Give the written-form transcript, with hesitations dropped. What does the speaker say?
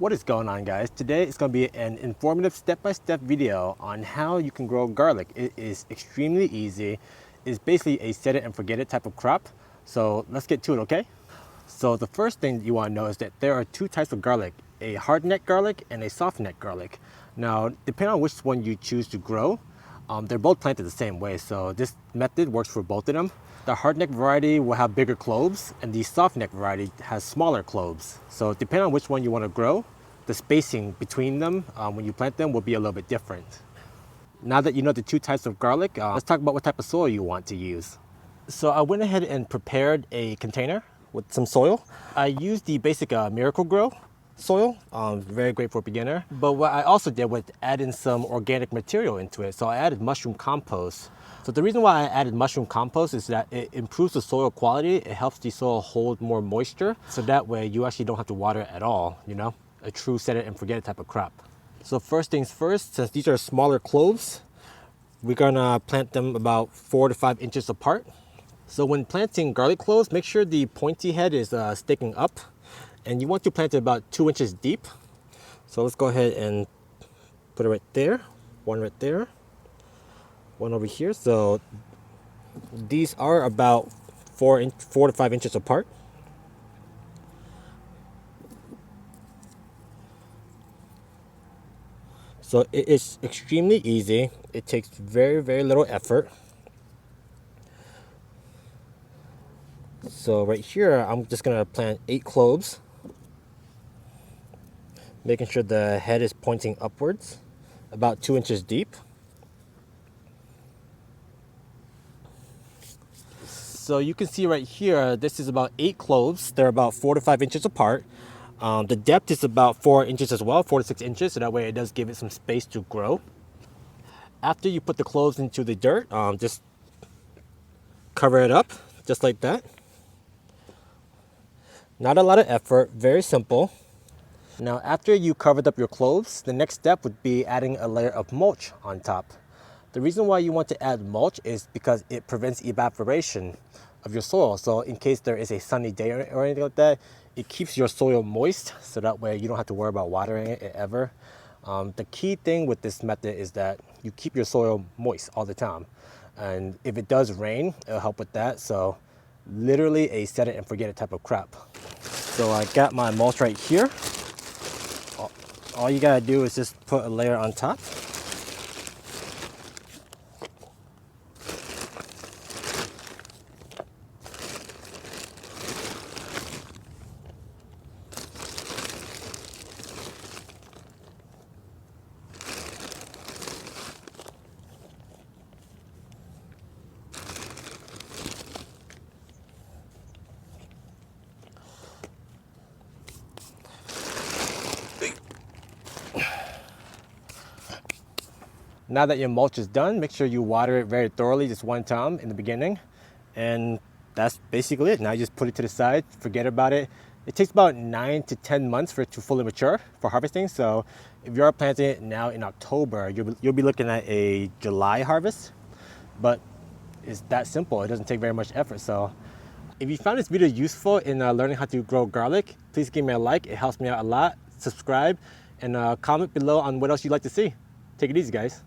What is going on, guys? Today it's going to be an informative step-by-step video on how you can grow garlic. It is extremely easy. It's basically a set it and forget it type of crop. So let's get to it, okay? So the first thing you want to know is that there are two types of garlic, a hard neck garlic and a soft neck garlic. Now, depending on which one you choose to grow, they're both planted the same way. So this method works for both of them. The hard neck variety will have bigger cloves and the soft neck variety has smaller cloves. So depending on which one you want to grow, the spacing between them when you plant them will be a little bit different. Now that you know the two types of garlic, let's talk about what type of soil you want to use. So I went ahead and prepared a container with some soil. I used the basic Miracle-Gro soil, very great for a beginner. But what I also did was add in some organic material into it. So I added mushroom compost. So the reason why I added mushroom compost is that it improves the soil quality. It helps the soil hold more moisture. So that way you actually don't have to water it at all, you know? A true set it and forget it type of crop. So first things first, since these are smaller cloves, we're gonna plant them about 4 to 5 inches apart. So when planting garlic cloves, make sure the pointy head is sticking up, and you want to plant it about 2 inches deep. So let's go ahead and put it right there, one right there, one over here. So these are about 4 to 5 inches apart. So it is extremely easy. It takes very, very little effort. So right here, I'm just gonna plant 8 cloves, making sure the head is pointing upwards, about 2 inches deep. So you can see right here, this is about 8 cloves. They're about 4 to 5 inches apart. The depth is about 4 inches as well, 4 to 6 inches, so that way it does give it some space to grow. After you put the cloves into the dirt, just cover it up, just like that. Not a lot of effort, very simple. Now, after you covered up your cloves, the next step would be adding a layer of mulch on top. The reason why you want to add mulch is because it prevents evaporation of your soil. So in case there is a sunny day or anything like that, it keeps your soil moist, so that way you don't have to worry about watering it ever. The key thing with this method is that you keep your soil moist all the time. And if it does rain, it'll help with that. So literally a set it and forget it type of crop. So I got my mulch right here. All you gotta do is just put a layer on top. Now that your mulch is done, make sure you water it very thoroughly just one time in the beginning. And that's basically it. Now you just put it to the side, forget about it. It takes about 9 to 10 months for it to fully mature for harvesting. So if you are planting it now in October, you'll be looking at a July harvest. But it's that simple. It doesn't take very much effort. So if you found this video useful in learning how to grow garlic, please give me a like. It helps me out a lot. Subscribe and comment below on what else you'd like to see. Take it easy, guys.